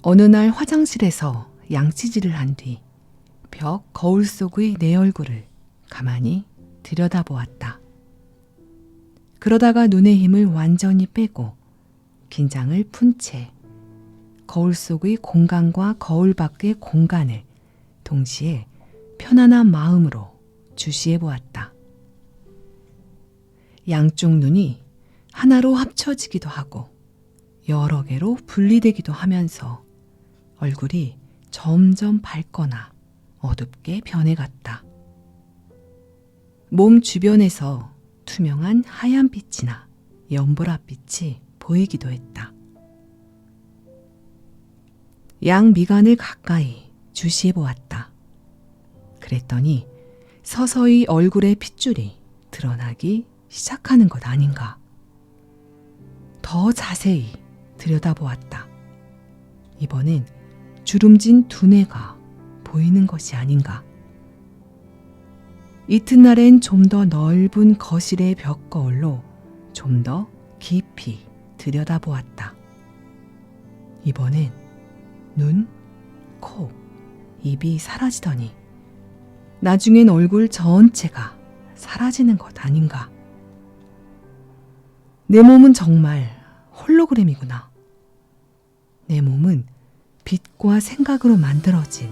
어느 날 화장실에서 양치질을 한 뒤 벽 거울 속의 내 얼굴을 가만히 들여다보았다. 그러다가 눈의 힘을 완전히 빼고 긴장을 푼 채 거울 속의 공간과 거울 밖의 공간을 동시에 편안한 마음으로 주시해 보았다. 양쪽 눈이 하나로 합쳐지기도 하고 여러 개로 분리되기도 하면서 얼굴이 점점 밝거나 어둡게 변해갔다. 몸 주변에서 투명한 하얀 빛이나 연보랏빛이 보이기도 했다. 양 미간을 가까이 주시해 보았다. 그랬더니 서서히 얼굴의 핏줄이 드러나기 시작하는 것 아닌가. 더 자세히 들여다보았다. 이번엔 주름진 두뇌가 보이는 것이 아닌가. 이튿날엔 좀 더 넓은 거실의 벽 거울로 좀 더 깊이 들여다보았다. 이번엔 눈, 코, 입이 사라지더니 나중엔 얼굴 전체가 사라지는 것 아닌가. 내 몸은 정말 홀로그램이구나. 내 몸은 빛과 생각으로 만들어진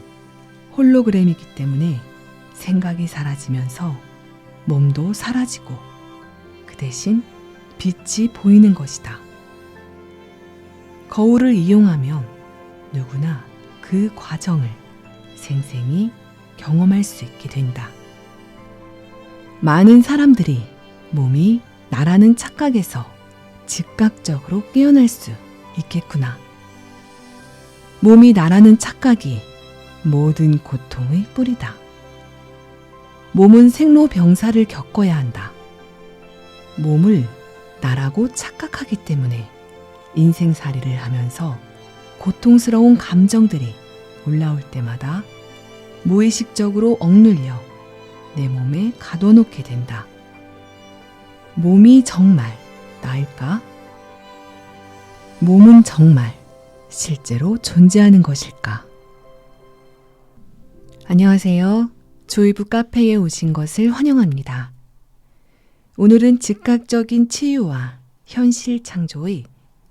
홀로그램이기 때문에 생각이 사라지면서 몸도 사라지고 그 대신 빛이 보이는 것이다. 거울을 이용하면 누구나 그 과정을 생생히 경험할 수 있게 된다. 많은 사람들이 몸이 나라는 착각에서 즉각적으로 깨어날 수 있겠구나. 몸이 나라는 착각이 모든 고통의 뿌리다. 몸은 생로병사를 겪어야 한다. 몸을 나라고 착각하기 때문에 인생살이를 하면서 고통스러운 감정들이 올라올 때마다 무의식적으로 억눌려 내 몸에 가둬놓게 된다. 몸이 정말 나일까? 몸은 정말 실제로 존재하는 것일까? 안녕하세요. 조이부 카페에 오신 것을 환영합니다. 오늘은 즉각적인 치유와 현실 창조의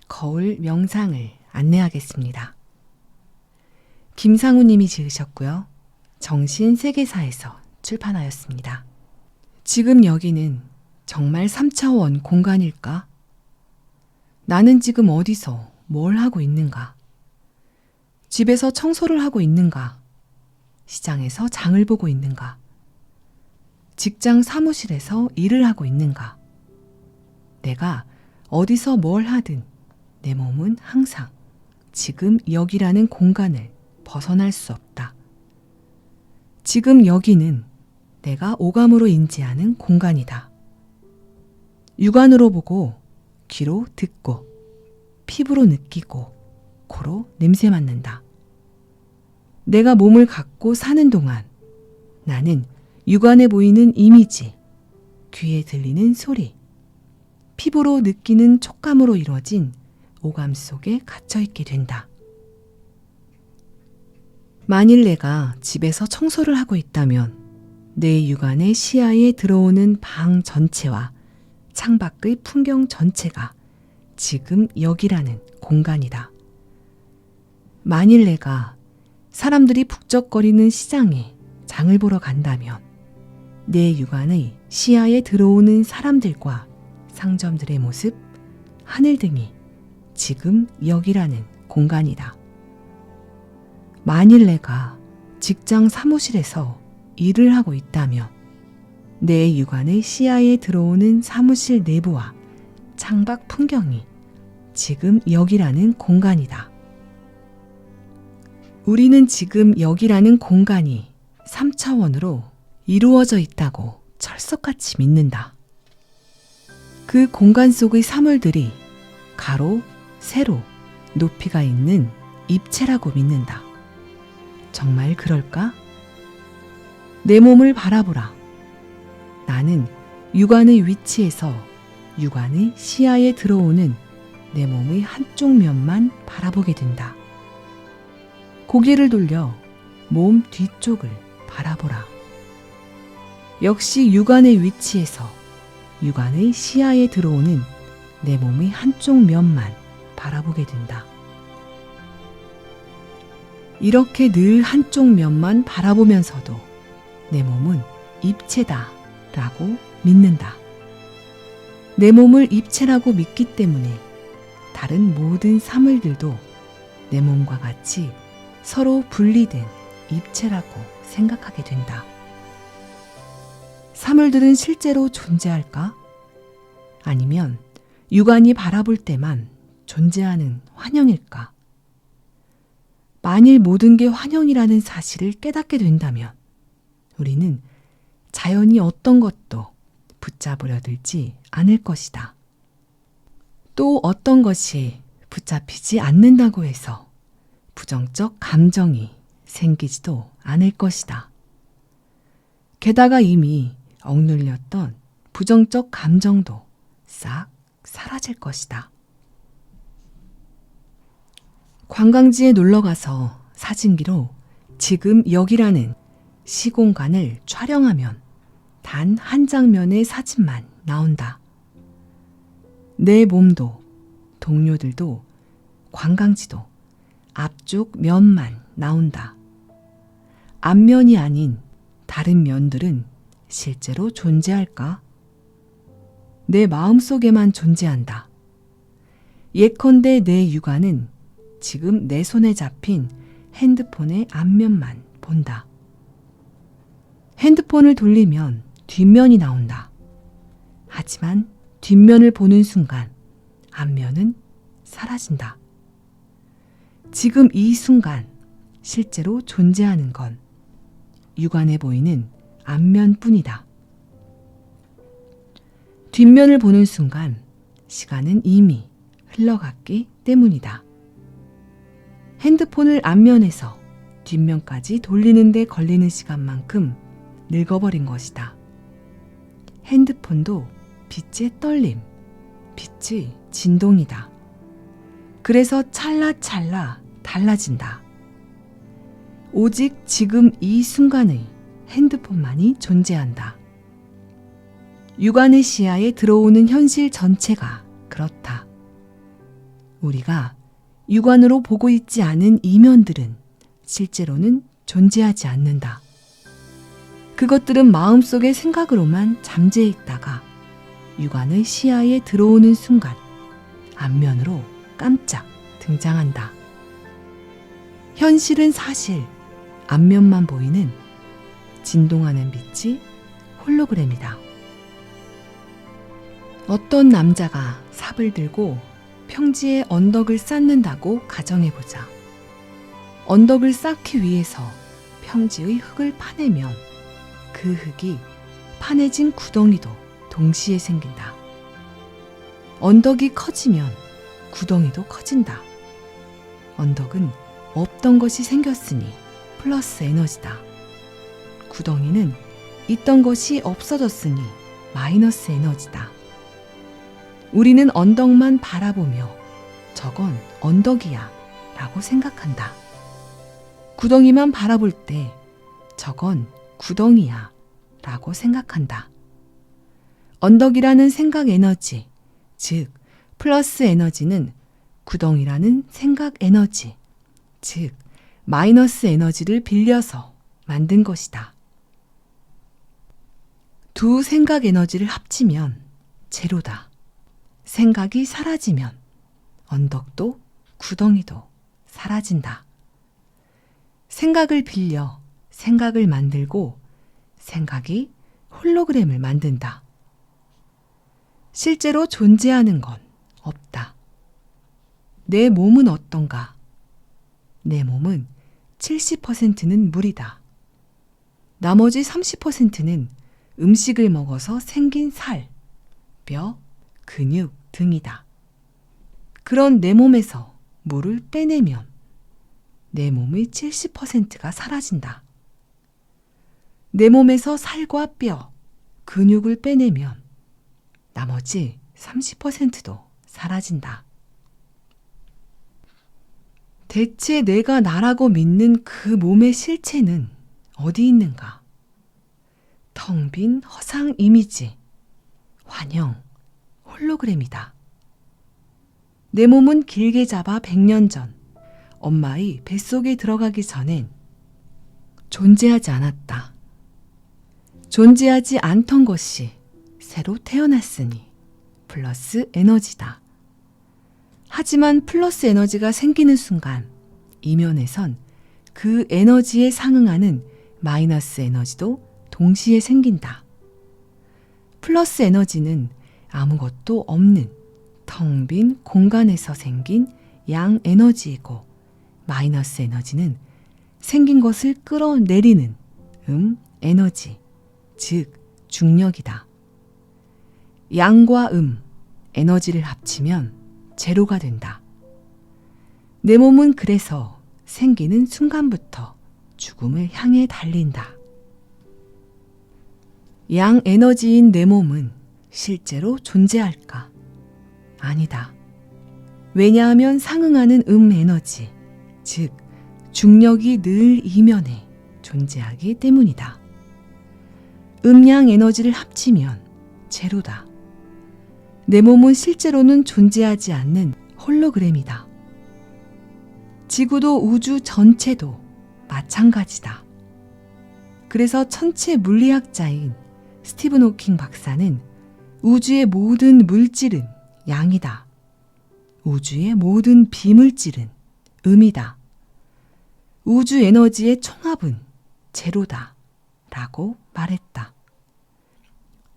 거울 명상을 안내하겠습니다. 김상우 님이 지으셨고요. 정신세계사에서 출판하였습니다. 지금 여기는 정말 3차원 공간일까? 나는 지금 어디서 뭘 하고 있는가? 집에서 청소를 하고 있는가? 시장에서 장을 보고 있는가? 직장 사무실에서 일을 하고 있는가? 내가 어디서 뭘 하든 내 몸은 항상 지금 여기라는 공간을 벗어날 수 없다. 지금 여기는 내가 오감으로 인지하는 공간이다. 육안으로 보고, 귀로 듣고, 피부로 느끼고, 코로 냄새 맡는다. 내가 몸을 갖고 사는 동안 나는 육안에 보이는 이미지, 귀에 들리는 소리, 피부로 느끼는 촉감으로 이루어진 오감 속에 갇혀있게 된다. 만일 내가 집에서 청소를 하고 있다면 내 육안의 시야에 들어오는 방 전체와 창밖의 풍경 전체가 지금 여기라는 공간이다. 만일 내가 사람들이 북적거리는 시장에 장을 보러 간다면 내 육안의 시야에 들어오는 사람들과 상점들의 모습, 하늘 등이 지금 여기라는 공간이다. 만일 내가 직장 사무실에서 일을 하고 있다면 내 육안의 시야에 들어오는 사무실 내부와 창밖 풍경이 지금 여기라는 공간이다. 우리는 지금 여기라는 공간이 3차원으로 이루어져 있다고 철석같이 믿는다. 그 공간 속의 사물들이 가로, 세로, 높이가 있는 입체라고 믿는다. 정말 그럴까? 내 몸을 바라보라. 나는 육안의 위치에서 육안의 시야에 들어오는 내 몸의 한쪽 면만 바라보게 된다. 고개를 돌려 몸 뒤쪽을 바라보라. 역시 육안의 위치에서 육안의 시야에 들어오는 내 몸의 한쪽 면만 바라보게 된다. 이렇게 늘 한쪽 면만 바라보면서도 내 몸은 입체다 라고 믿는다. 내 몸을 입체라고 믿기 때문에 다른 모든 사물들도 내 몸과 같이 서로 분리된 입체라고 생각하게 된다. 사물들은 실제로 존재할까? 아니면 육안이 바라볼 때만 존재하는 환영일까? 만일 모든 게 환영이라는 사실을 깨닫게 된다면 우리는 자연이 어떤 것도 붙잡으려 들지 않을 것이다. 또 어떤 것이 붙잡히지 않는다고 해서 부정적 감정이 생기지도 않을 것이다. 게다가 이미 억눌렸던 부정적 감정도 싹 사라질 것이다. 관광지에 놀러가서 사진기로 지금 여기라는 시공간을 촬영하면 단 한 장면의 사진만 나온다. 내 몸도 동료들도 관광지도 앞쪽 면만 나온다. 앞면이 아닌 다른 면들은 실제로 존재할까? 내 마음속에만 존재한다. 예컨대 내 육안은 지금 내 손에 잡힌 핸드폰의 앞면만 본다. 핸드폰을 돌리면 뒷면이 나온다. 하지만 뒷면을 보는 순간 앞면은 사라진다. 지금 이 순간 실제로 존재하는 건 육안에 보이는 앞면뿐이다. 뒷면을 보는 순간 시간은 이미 흘러갔기 때문이다. 핸드폰을 앞면에서 뒷면까지 돌리는 데 걸리는 시간만큼 늙어버린 것이다. 핸드폰도 빛의 떨림, 빛의 진동이다. 그래서 찰나찰나 달라진다. 오직 지금 이 순간의 핸드폰만이 존재한다. 육안의 시야에 들어오는 현실 전체가 그렇다. 우리가 육안으로 보고 있지 않은 이면들은 실제로는 존재하지 않는다. 그것들은 마음속의 생각으로만 잠재해 있다가 육안의 시야에 들어오는 순간 앞면으로 깜짝 등장한다. 현실은 사실 앞면만 보이는 진동하는 빛이 홀로그램이다. 어떤 남자가 삽을 들고 평지에 언덕을 쌓는다고 가정해보자. 언덕을 쌓기 위해서 평지의 흙을 파내면 그 흙이 파내진 구덩이도 동시에 생긴다. 언덕이 커지면 구덩이도 커진다. 언덕은 없던 것이 생겼으니 플러스 에너지다. 구덩이는 있던 것이 없어졌으니 마이너스 에너지다. 우리는 언덕만 바라보며 저건 언덕이야 라고 생각한다. 구덩이만 바라볼 때 저건 구덩이야 라고 생각한다. 언덕이라는 생각 에너지, 즉 플러스 에너지는 구덩이라는 생각 에너지, 즉 마이너스 에너지를 빌려서 만든 것이다. 두 생각 에너지를 합치면 제로다. 생각이 사라지면 언덕도 구덩이도 사라진다. 생각을 빌려 생각을 만들고 생각이 홀로그램을 만든다. 실제로 존재하는 건 없다. 내 몸은 어떤가? 내 몸은 70%는 물이다. 나머지 30%는 음식을 먹어서 생긴 살, 뼈, 근육 등이다. 그런 내 몸에서 물을 빼내면 내 몸의 70%가 사라진다. 내 몸에서 살과 뼈, 근육을 빼내면 나머지 30%도 사라진다. 대체 내가 나라고 믿는 그 몸의 실체는 어디 있는가? 텅 빈 허상 이미지, 환영, 홀로그램이다. 내 몸은 길게 잡아 100년 전 엄마의 뱃속에 들어가기 전엔 존재하지 않았다. 존재하지 않던 것이 새로 태어났으니 플러스 에너지다. 하지만 플러스 에너지가 생기는 순간 이면에선 그 에너지에 상응하는 마이너스 에너지도 동시에 생긴다. 플러스 에너지는 아무것도 없는 텅 빈 공간에서 생긴 양 에너지이고, 마이너스 에너지는 생긴 것을 끌어내리는 에너지, 즉 중력이다. 양과 에너지를 합치면 제로가 된다. 내 몸은 그래서 생기는 순간부터 죽음을 향해 달린다. 양 에너지인 내 몸은 실제로 존재할까? 아니다. 왜냐하면 상응하는 에너지, 즉 중력이 늘 이면에 존재하기 때문이다. 양 에너지를 합치면 제로다. 내 몸은 실제로는 존재하지 않는 홀로그램이다. 지구도 우주 전체도 마찬가지다. 그래서 천체 물리학자인 스티븐 호킹 박사는 우주의 모든 물질은 양이다. 우주의 모든 비물질은 음이다. 우주 에너지의 총합은 제로다. 라고 말했다.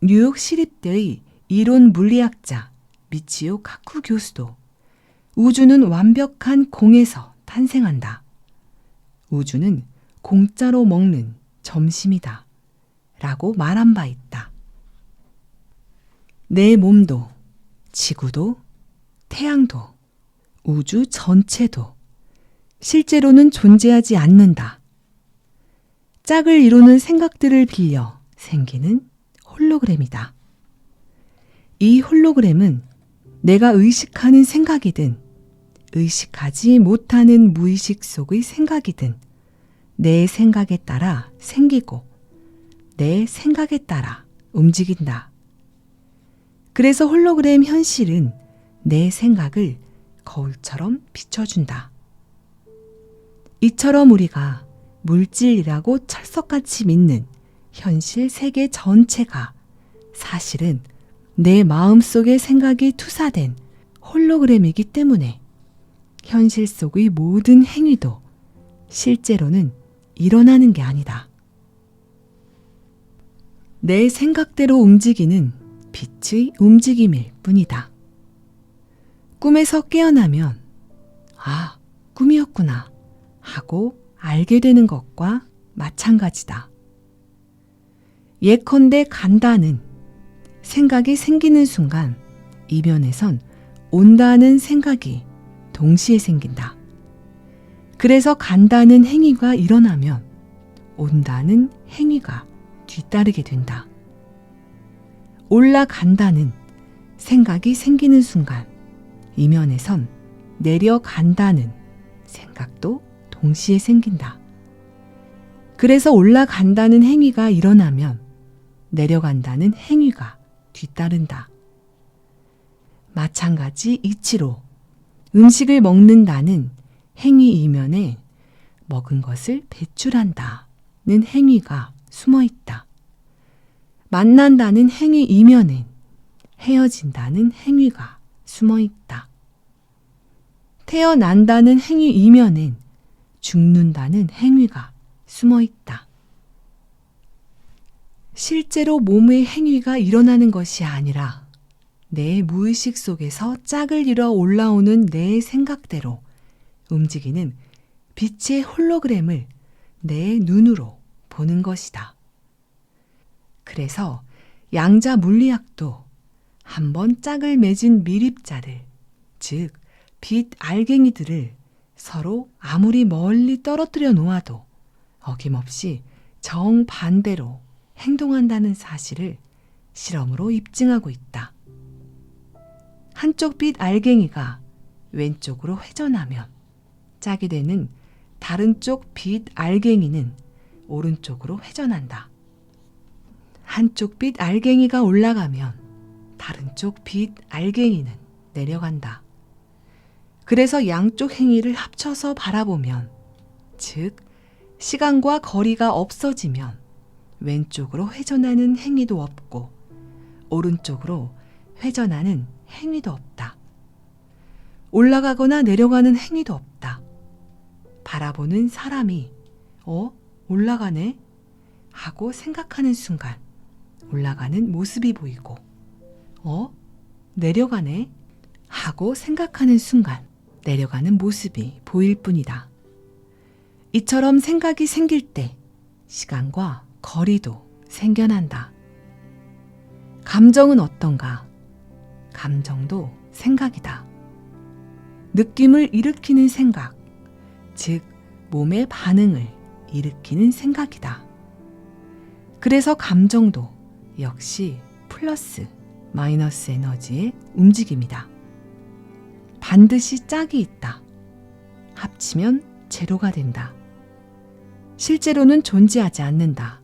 뉴욕 시립대의 이론 물리학자 미치오 카쿠 교수도 우주는 완벽한 공에서 탄생한다. 우주는 공짜로 먹는 점심이다. 라고 말한 바 있다. 내 몸도, 지구도, 태양도, 우주 전체도 실제로는 존재하지 않는다. 짝을 이루는 생각들을 빌려 생기는 홀로그램이다. 이 홀로그램은 내가 의식하는 생각이든 의식하지 못하는 무의식 속의 생각이든 내 생각에 따라 생기고 내 생각에 따라 움직인다. 그래서 홀로그램 현실은 내 생각을 거울처럼 비춰준다. 이처럼 우리가 물질이라고 철석같이 믿는 현실 세계 전체가 사실은 내 마음속의 생각이 투사된 홀로그램이기 때문에 현실 속의 모든 행위도 실제로는 일어나는 게 아니다. 내 생각대로 움직이는 빛의 움직임일 뿐이다. 꿈에서 깨어나면 아, 꿈이었구나 하고 알게 되는 것과 마찬가지다. 예컨대 간다는 생각이 생기는 순간 이면에선 온다는 생각이 동시에 생긴다. 그래서 간다는 행위가 일어나면 온다는 행위가 뒤따르게 된다. 올라간다는 생각이 생기는 순간 이면에선 내려간다는 생각도 동시에 생긴다. 그래서 올라간다는 행위가 일어나면 내려간다는 행위가 뒤따른다. 마찬가지 이치로 음식을 먹는다는 행위 이면에 먹은 것을 배출한다는 행위가 숨어 있다. 만난다는 행위 이면엔 헤어진다는 행위가 숨어 있다. 태어난다는 행위 이면엔 죽는다는 행위가 숨어 있다. 실제로 몸의 행위가 일어나는 것이 아니라 내 무의식 속에서 짝을 이뤄 올라오는 내 생각대로 움직이는 빛의 홀로그램을 내 눈으로 보는 것이다. 그래서 양자 물리학도 한번 짝을 맺은 미립자를, 즉 빛 알갱이들을 서로 아무리 멀리 떨어뜨려 놓아도 어김없이 정반대로 행동한다는 사실을 실험으로 입증하고 있다. 한쪽 빛 알갱이가 왼쪽으로 회전하면 짜게 되는 다른 쪽 빛 알갱이는 오른쪽으로 회전한다. 한쪽 빛 알갱이가 올라가면 다른 쪽 빛 알갱이는 내려간다. 그래서 양쪽 행위를 합쳐서 바라보면, 즉 시간과 거리가 없어지면 왼쪽으로 회전하는 행위도 없고 오른쪽으로 회전하는 행위도 없다. 올라가거나 내려가는 행위도 없다. 바라보는 사람이 올라가네 하고 생각하는 순간 올라가는 모습이 보이고 내려가네 하고 생각하는 순간 내려가는 모습이 보일 뿐이다. 이처럼 생각이 생길 때 시간과 거리도 생겨난다. 감정은 어떤가? 감정도 생각이다. 느낌을 일으키는 생각, 즉 몸의 반응을 일으키는 생각이다. 그래서 감정도 역시 플러스, 마이너스 에너지의 움직임이다. 반드시 짝이 있다. 합치면 제로가 된다. 실제로는 존재하지 않는다.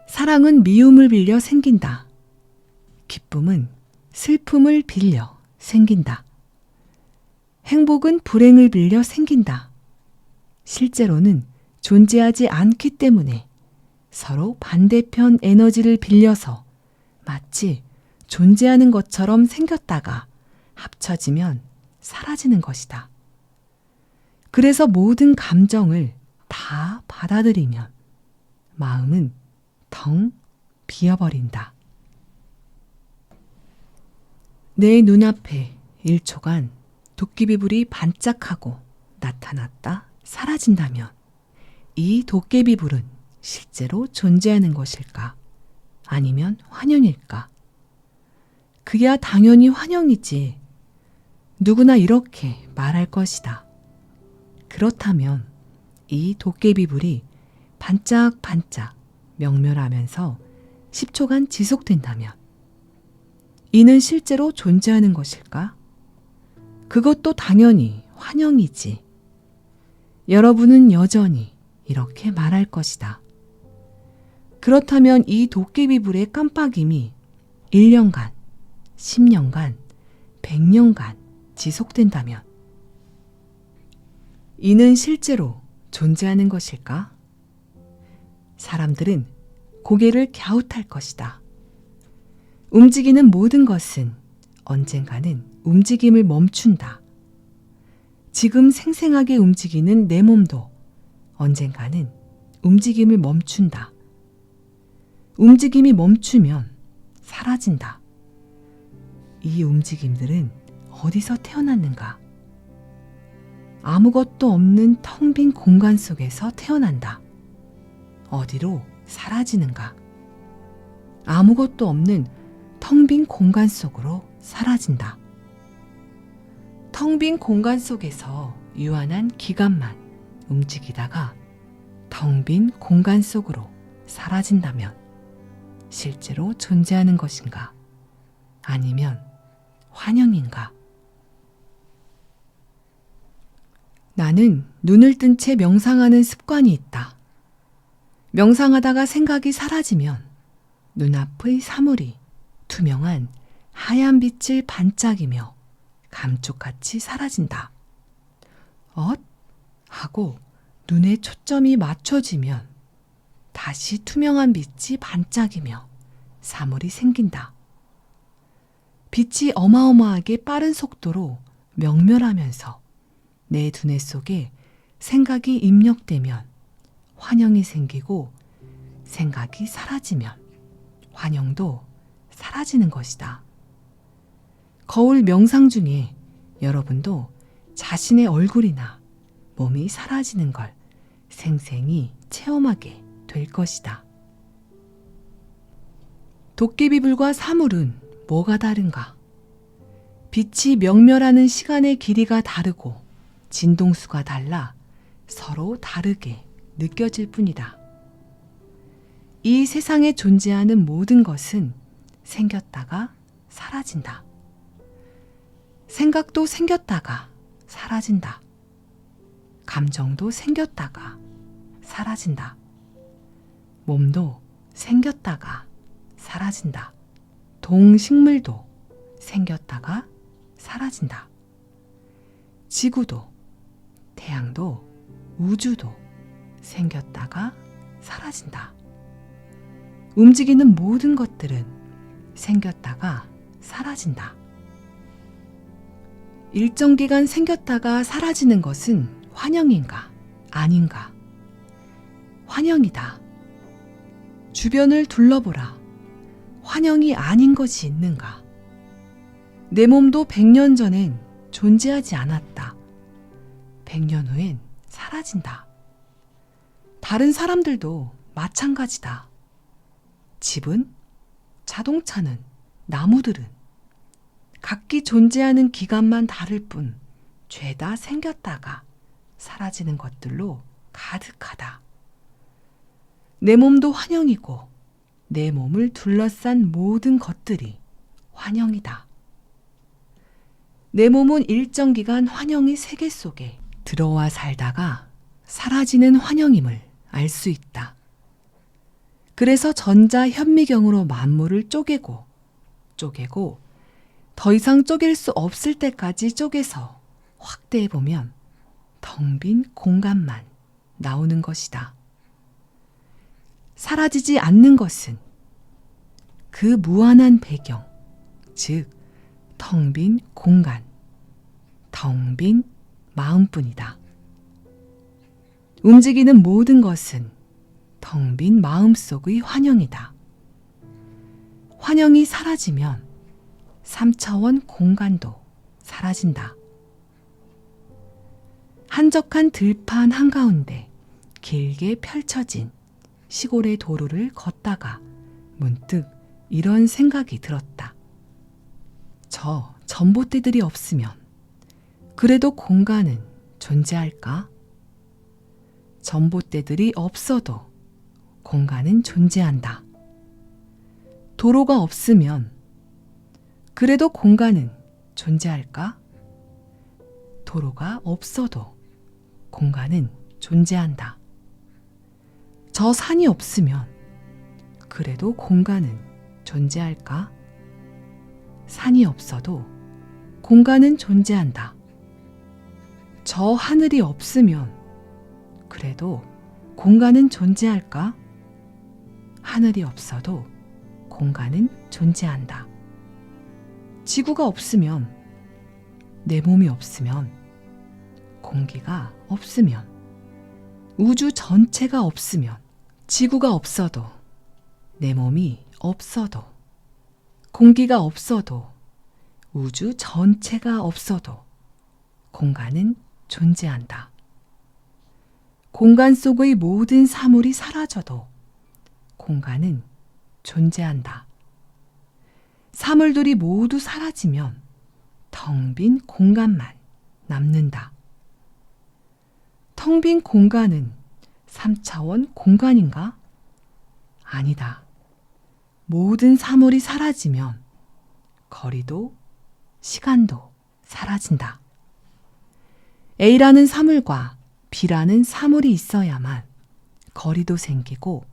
사랑은 미움을 빌려 생긴다. 기쁨은 슬픔을 빌려 생긴다. 행복은 불행을 빌려 생긴다. 실제로는 존재하지 않기 때문에 서로 반대편 에너지를 빌려서 마치 존재하는 것처럼 생겼다가 합쳐지면 사라지는 것이다. 그래서 모든 감정을 다 받아들이면 마음은 텅 비어버린다. 내 눈앞에 1초간 도깨비불이 반짝하고 나타났다 사라진다면 이 도깨비불은 실제로 존재하는 것일까? 아니면 환영일까? 그야 당연히 환영이지. 누구나 이렇게 말할 것이다. 그렇다면 이 도깨비불이 반짝반짝 명멸하면서 10초간 지속된다면 이는 실제로 존재하는 것일까? 그것도 당연히 환영이지. 여러분은 여전히 이렇게 말할 것이다. 그렇다면 이 도깨비불의 깜빡임이 1년간, 10년간, 100년간 지속된다면 이는 실제로 존재하는 것일까? 사람들은 고개를 갸웃할 것이다. 움직이는 모든 것은 언젠가는 움직임을 멈춘다. 지금 생생하게 움직이는 내 몸도 언젠가는 움직임을 멈춘다. 움직임이 멈추면 사라진다. 이 움직임들은 어디서 태어났는가? 아무것도 없는 텅 빈 공간 속에서 태어난다. 어디로 사라지는가? 아무것도 없는 텅 빈 공간 속으로 사라진다. 텅 빈 공간 속에서 유한한 기관만 움직이다가 텅 빈 공간 속으로 사라진다면 실제로 존재하는 것인가? 아니면 환영인가? 나는 눈을 뜬 채 명상하는 습관이 있다. 명상하다가 생각이 사라지면 눈앞의 사물이 투명한 하얀 빛을 반짝이며 감쪽같이 사라진다. 하고 눈에 초점이 맞춰지면 다시 투명한 빛이 반짝이며 사물이 생긴다. 빛이 어마어마하게 빠른 속도로 명멸하면서 내 두뇌 속에 생각이 입력되면 환영이 생기고 생각이 사라지면 환영도 사라지는 것이다. 거울 명상 중에 여러분도 자신의 얼굴이나 몸이 사라지는 걸 생생히 체험하게 될 것이다. 도깨비불과 사물은 뭐가 다른가? 빛이 명멸하는 시간의 길이가 다르고 진동수가 달라 서로 다르게 느껴질 뿐이다. 이 세상에 존재하는 모든 것은 생겼다가 사라진다. 생각도 생겼다가 사라진다. 감정도 생겼다가 사라진다. 몸도 생겼다가 사라진다. 동식물도 생겼다가 사라진다. 지구도, 태양도, 우주도 생겼다가 사라진다. 움직이는 모든 것들은 생겼다가 사라진다. 일정 기간 생겼다가 사라지는 것은 환영인가 아닌가? 환영이다. 주변을 둘러보라. 환영이 아닌 것이 있는가? 내 몸도 100년 전엔 존재하지 않았다. 100년 후엔 사라진다. 다른 사람들도 마찬가지다. 집은, 자동차는, 나무들은 각기 존재하는 기간만 다를 뿐 죄다 생겼다가 사라지는 것들로 가득하다. 내 몸도 환영이고 내 몸을 둘러싼 모든 것들이 환영이다. 내 몸은 일정 기간 환영의 세계 속에 들어와 살다가 사라지는 환영임을 알 수 있다. 그래서 전자현미경으로 만물을 쪼개고 더 이상 쪼갤 수 없을 때까지 쪼개서 확대해보면 텅 빈 공간만 나오는 것이다. 사라지지 않는 것은 그 무한한 배경, 즉 텅 빈 공간, 텅 빈 마음뿐이다. 움직이는 모든 것은 텅 빈 마음속의 환영이다. 환영이 사라지면 3차원 공간도 사라진다. 한적한 들판 한가운데 길게 펼쳐진 시골의 도로를 걷다가 문득 이런 생각이 들었다. 저 전봇대들이 없으면 그래도 공간은 존재할까? 전봇대들이 없어도 공간은 존재한다. 도로가 없으면 그래도 공간은 존재할까? 도로가 없어도 공간은 존재한다. 저 산이 없으면 그래도 공간은 존재할까? 산이 없어도 공간은 존재한다. 저 하늘이 없으면 그래도 공간은 존재할까? 하늘이 없어도 공간은 존재한다. 지구가 없으면, 내 몸이 없으면, 공기가 없으면, 우주 전체가 없으면, 지구가 없어도, 내 몸이 없어도, 공기가 없어도, 우주 전체가 없어도 공간은 존재한다. 공간 속의 모든 사물이 사라져도 공간은 존재한다. 사물들이 모두 사라지면 텅 빈 공간만 남는다. 텅 빈 공간은 3차원 공간인가? 아니다. 모든 사물이 사라지면 거리도 시간도 사라진다. A라는 사물과 B라는 사물이 있어야만 거리도 생기고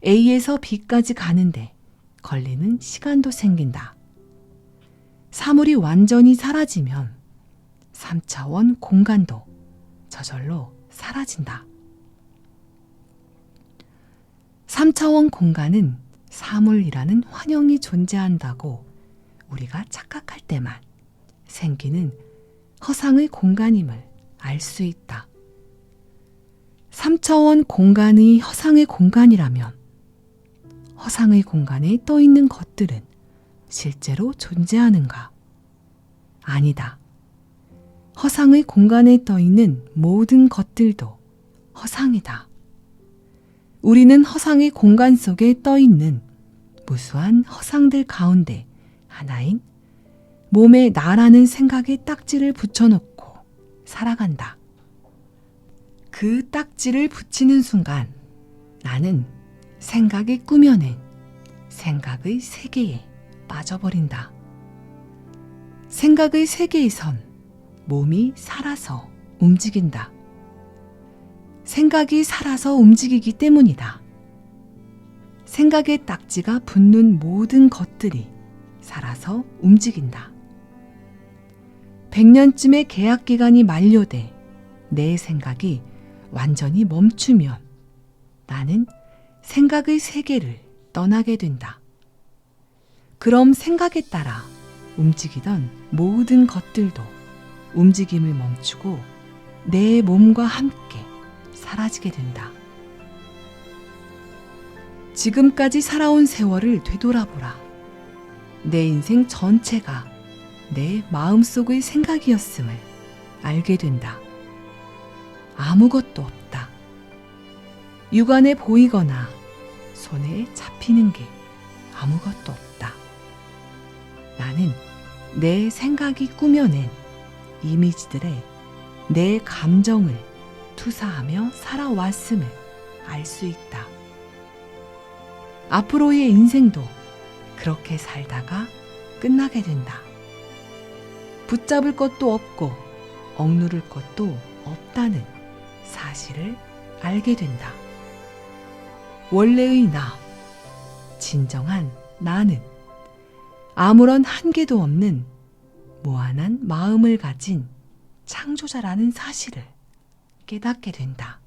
A에서 B까지 가는데 걸리는 시간도 생긴다. 사물이 완전히 사라지면 3차원 공간도 저절로 사라진다. 3차원 공간은 사물이라는 환영이 존재한다고 우리가 착각할 때만 생기는 허상의 공간임을 알 수 있다. 3차원 공간이 허상의 공간이라면 허상의 공간에 떠있는 것들은 실제로 존재하는가? 아니다. 허상의 공간에 떠있는 모든 것들도 허상이다. 우리는 허상의 공간 속에 떠있는 무수한 허상들 가운데 하나인 몸에 나라는 생각에 딱지를 붙여놓고 살아간다. 그 딱지를 붙이는 순간 나는 생각이 꾸며낸 생각의 세계에 빠져버린다. 생각의 세계에선 몸이 살아서 움직인다. 생각이 살아서 움직이기 때문이다. 생각에 딱지가 붙는 모든 것들이 살아서 움직인다. 100년쯤의 계약 기간이 만료돼 내 생각이 완전히 멈추면 나는 생각의 세계를 떠나게 된다. 그럼 생각에 따라 움직이던 모든 것들도 움직임을 멈추고 내 몸과 함께 사라지게 된다. 지금까지 살아온 세월을 되돌아보라. 내 인생 전체가 내 마음속의 생각이었음을 알게 된다. 아무것도 없다. 육안에 보이거나 손에 잡히는 게 아무것도 없다. 나는 내 생각이 꾸며낸 이미지들에 내 감정을 투사하며 살아왔음을 알 수 있다. 앞으로의 인생도 그렇게 살다가 끝나게 된다. 붙잡을 것도 없고 억누를 것도 없다는 사실을 알게 된다. 원래의 나, 진정한 나는 아무런 한계도 없는 무한한 마음을 가진 창조자라는 사실을 깨닫게 된다.